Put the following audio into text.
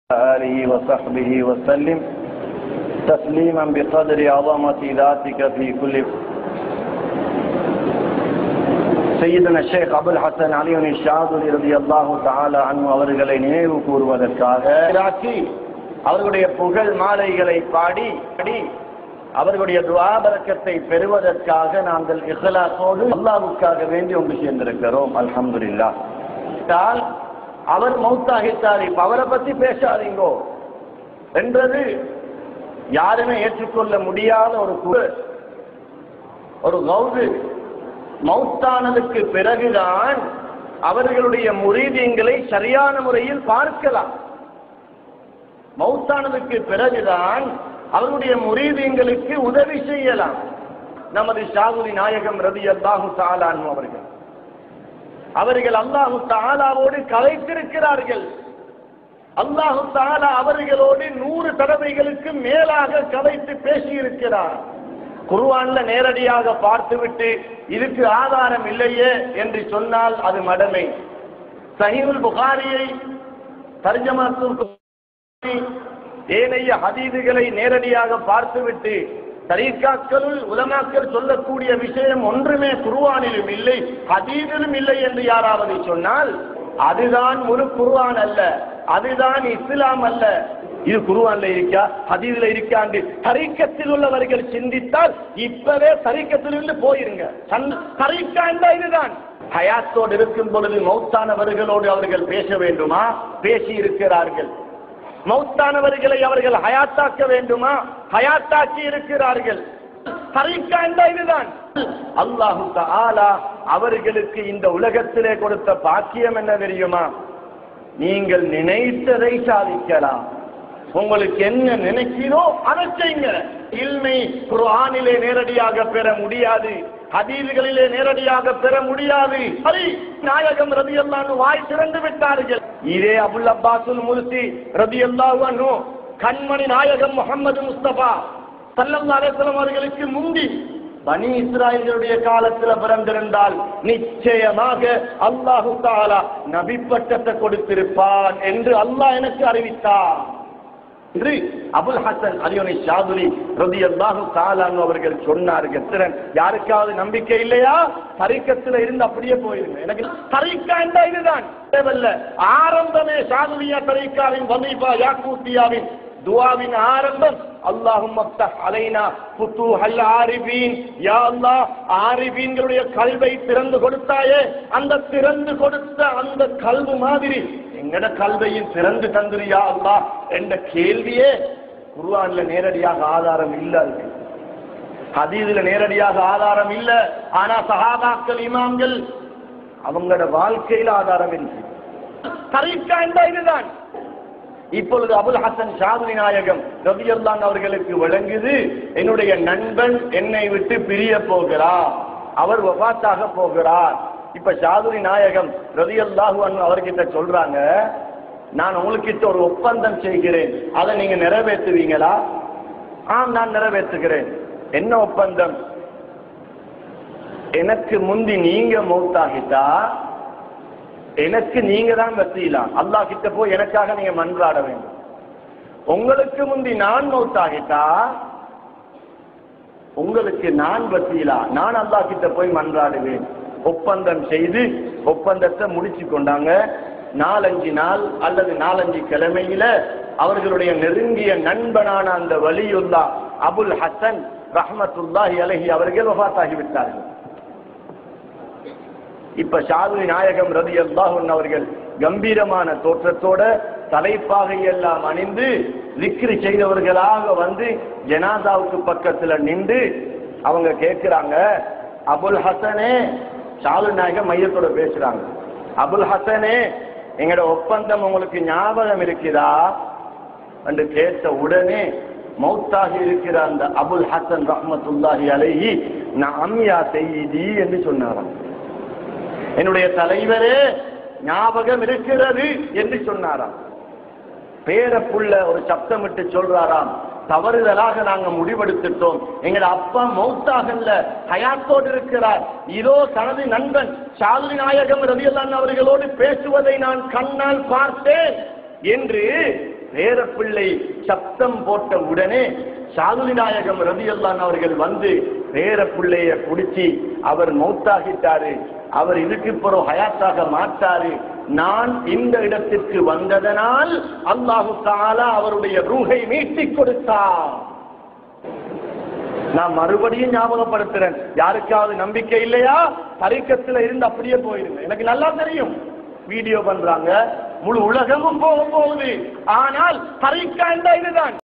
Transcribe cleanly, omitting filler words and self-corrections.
آله وصحبه وسلم تسليما بقدر عظمة ذاتك في كل سيدنا الشيخ أبو الحسن علي الشاذلي رضي الله تعالى عنه அவர்களை நினைவு கூறுவதற்காக அவர்களுடைய புகழ் மாலைகளை பாடி அவர்களுடைய துஆ பரக்கத்தை பெறுவதற்காக நாங்கள் இஹ்லாஸோடு அல்லாஹ்வுக்காக வேண்டி ஒன்று சேர்ந்திருக்கிறோம். அல்ஹம்துலில்லாஹ். அவர் மௌத்தாகிட்டார், இப்ப அவரை பத்தி பேசாதீங்கோ என்றது யாருமே ஏற்றுக்கொள்ள முடியாத ஒரு கௌது. மௌத்தானதுக்கு பிறகுதான் அவர்களுடைய முரீதீன்களை சரியான முறையில் பார்க்கலாம். மௌத்தானதுக்கு பிறகுதான் அவருடைய முரீதீன்களுக்கு உதவி செய்யலாம். நமது ஷாதுலி நாயகம் ரலியல்லாஹு தஆலா அன்ஹு அவர்கள் அல்லாஹு தஆலாவோடு கலைத்திருக்கிறார்கள். அல்லாஹு தஆலா அவர்களோடு 100 தடவைகளுக்கு மேலாக கலைத்து பேசியிருக்கிறார். குர்ஆன்ல நேரடியாக பார்த்துவிட்டு இதுக்கு ஆதாரம் இல்லையே என்று சொன்னால் அது மடமை. சஹீஹுல் புகாரியை தர்ஜமாத்துல் ஏனைய ஹதீதுகளை நேரடியாக பார்த்துவிட்டு தரீக்காக்களுள் உலமாக்கள் சொல்லக்கூடிய விஷயம் ஒன்றுமே குர்ஆனிலும் இல்லை, ஹதீஸிலும் இல்லை என்று யாராவது சொன்னால் அதுதான் முழு குர்ஆன் அல்ல, அதுதான் இஸ்லாம் அல்ல. இது குர்ஆன்ல இருக்கா ஹதீஸ்ல இருக்காண்டு தரீக்கத்தில் உள்ளவர்கள் சிந்தித்தால் இப்பவே தரீக்கத்திலிருந்து போயிருங்க. தரீக்கா இதுதான். ஹயாத்தோடு இருக்கும் பொழுது மௌத்தானவர்களோடு அவர்கள் பேச வேண்டுமா? பேசி இருக்கிறார்கள். மௌத்தானவர்களை அவர்கள் ஹயாத்தாக்க வேண்டுமா? ஹயாத்தாக்கி இருக்கிறார்கள். தரீக்கா இதுதான். அல்லாஹு தஆலா அவர்களுக்கு இந்த உலகத்திலே கொடுத்த பாக்கியம் என்ன தெரியுமா? நீங்கள் நினைத்ததை சாதிக்கலாம். உங்களுக்கு என்ன நினைக்கிறோ அதை செய்யுங்க. இல்மை குர்ஆனிலே நேரடியாக பெற முடியாது, ஹதீஸ்களிலே நேரடியாக பெற முடியாது. நாயகம் ரலியல்லாஹு அன்ஹு வாய் திறந்து விட்டார்கள். இதே அபுல் அப்பாஸுல் முர்சி ரலியல்லாஹு அன்ஹு கண்மணி நாயகம் முஹம்மது முஸ்தபா ஸல்லல்லாஹு அலைஹி வஸல்லம் அவர்களுக்கு முந்தி பனி இஸ்ராயேலுடைய காலத்தில் பிறந்திருந்தால் நிச்சயமாக அல்லாஹு தஆலா நபி பட்டத்தை கொடுத்திருப்பான் என்று அல்லாஹ் எனக்கு அறிவித்தார் என்று அபுல் ஹசன் அலி ஷாதுலி ரலியல்லாஹு தஆலா அன்ஹு அவர்கள் சொன்னார்கள். யாருக்காவது நம்பிக்கை இல்லையா? தரீக்கத்தில் இருந்து அப்படியே போயிருங்க. எனக்கு தரீக்கா இதுதான் தேவையில்ல. ஆரம்பமே ஷாதுலியா தரீக்காவின் வலீஃபா யாக்கூத்தியாவின் துஆவின் ஆரம்பம் அல்லாஹும்ம ஃப்தஹ் அலைனா ஃபுதூஹல் ஆரிஃபீன். யா அல்லாஹ், ஆரிஃபீன்களுடைய கல்வை திறந்து கொடுத்தாயே, அந்த திறந்து கொடுத்த அந்த கல்வு மாதிரி எங்கட கல்வையும் திறந்து தந்துரியா அல்லாஹ் என்ற கேள்வியே குர்ஆன்ல நேரடியாக ஆதாரம் இல்ல, ஹதீஸ்ல நேரடியாக ஆதாரம் இல்ல. ஆனா சஹாபாக்கள் இமாம்கள் அவங்களோட வாழ்க்கையில ஆதாரம் இருக்கு. தரீக்கா இதுதான். இப்பொழுது அபுல் ஹசன் ஷாதுலி நாயகம் ரலியல்லாஹு அவர்களுக்கு விளங்குது, என்னுடைய நண்பன் என்னை விட்டு பிரிய போகிறார், அவர் வஃபாத்தாக போகிறார். இப்ப ஷாதுலி நாயகம் ரலியல்லாஹு அன்ஹு அவர்கிட்ட சொல்றாங்க, நான் உங்களுக்கிட்ட ஒரு ஒப்பந்தம் செய்கிறேன், அதை நீங்க நிறைவேற்றுவீங்களா? ஆம், நான் நிறைவேற்றுகிறேன். என்ன ஒப்பந்தம்? எனக்கு முந்தி நீங்க மௌத்தாகிட்டா எனக்கு நீங்க தான் வசீலா, அல்லாஹ் கிட்ட போய் எனக்காக நீங்க மன்றாட வேண்டும். உங்களுக்கு முந்தி நான் மௌத்தாகிட்டா உங்களுக்கு நான் வசீலா, நான் அல்லாஹ் கிட்ட போய் மன்றாடுவேன். ஒப்பந்தம் செய்து ஒப்பந்தத்தை முடிச்சு கொண்டாங்க. 4-5 நாள் அல்லது 4-5 கிழமையில அவர்களுடைய நெருங்கிய நண்பனான அந்த வலியுல்லா அபுல் ஹசன் ரஹ்மத்துல்லாஹி அலைஹி அவர்கள் வஃபாத்தாகி விட்டார்கள். இப்ப ஷாதுலி நாயகம் ரலியல்லாஹு அன்ஹு அவர்கள் கம்பீரமான தோற்றத்தோட தலைப்பாகை எல்லாம் அணிந்து ذிக்ர் செய்தவர்களாக வந்து ஜனாசாவுக்கு பக்கத்துல நின்று அவங்க கேட்கிறாங்க, அபுல் ஹசனே, ஷாதுலி நாயகம் மையத்தோட பேசுறாங்க, அபுல் ஹசனே, எங்களோட ஒப்பந்தம் உங்களுக்கு ஞாபகம் இருக்குதா என்று கேட்ட உடனே மௌத்தாகி இருக்கிற அந்த அபுல் ஹசன் ரஹ்மத்துல்லாஹி அலைஹி நஅம் யா சய்யிதி என்று சொன்னாராம். என்னுடைய தலைவரே, ஞாபகம் இருக்கிறது என்று சொன்னாராம். பேரப்புள்ள ஒரு சப்தமிட்டு சொல்றாராம், தவறுதலாக நாங்க முடிவெடுத்துட்டோம், எங்கட அப்பா மௌத்தாகல்ல, ஹயாத்தோடு இருக்கிறார், இதோ தனது நண்பன் ஷாதுலி நாயகம் ரலியல்லாஹு அன்ஹு அவர்களோடு பேசுவதை நான் கண்ணால் பார்த்தேன் என்று பேரப்பிள்ளை சப்தம் போட்ட உடனே ஷாதுலி நாயகம் ரலியல்லாஹு அவர்கள் வந்து பேரப்பிள்ளைய புடிச்சு அவர் மௌத்தாகிட்டாரு, அவர் இதுக்கு பிறகு ஹயாத்தாக மாட்டாரு. நான் இந்த இடத்திற்கு வந்ததனால் அல்லாஹு தஆலா அவருடைய ரூஹை மீட்டிக் கொடுத்தார். நான் மறுபடியும் ஞாபகப்படுத்துறேன், யாருக்காவது நம்பிக்கை இல்லையா தரிக்கத்துல இருந்து அப்படியே போயிருங்க. எனக்கு நல்லா தெரியும், வீடியோ பண்றாங்க, முழு உலகமும் போக போகுது. ஆனால் தரிக்கா இதுதான்.